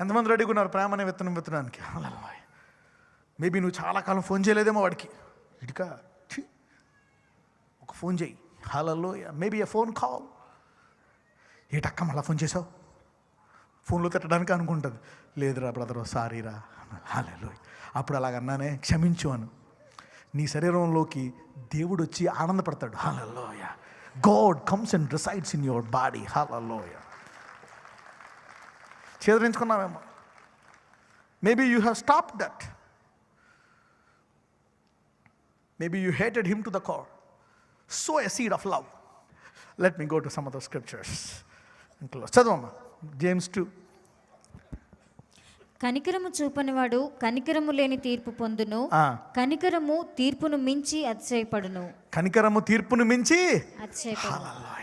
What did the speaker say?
ఎంతమంది రెడీగా ఉన్నారు ప్రేమ అనే విత్తనం విత్తడానికి? మేబీ నువ్వు చాలా కాలం ఫోన్ చేయలేదేమో వాడికి. ఇటుకా ఒక ఫోన్ చేయి. హల్లెలూయా. మేబీ ఏ ఫోన్ కాల్. ఏటక్క మళ్ళీ ఫోన్ చేసావు? ఫోన్లో తిట్టడానికి అనుకుంటుంది. లేదురా బ్రదరు, సారీరా. హల్లెలూయా. అప్పుడు అలాగన్నానే, క్షమించు అను. నీ శరీరంలోకి దేవుడు వచ్చి ఆనందపడతాడు. Hallelujah. God comes and resides in your body. Hallelujah. చేదరించుకున్నావేమో. Maybe you have stopped that. Maybe you hated him to the core. Sow a seed of love. Let me go to some of the scriptures. చదవమ్మా. James 2. కనికరము చూపనివాడు కనికరము లేని తీర్పు పొందును. కనికరము తీర్పును మించి అతిశయపడును. కనికరము తీర్పును మించి అతిశయపడును.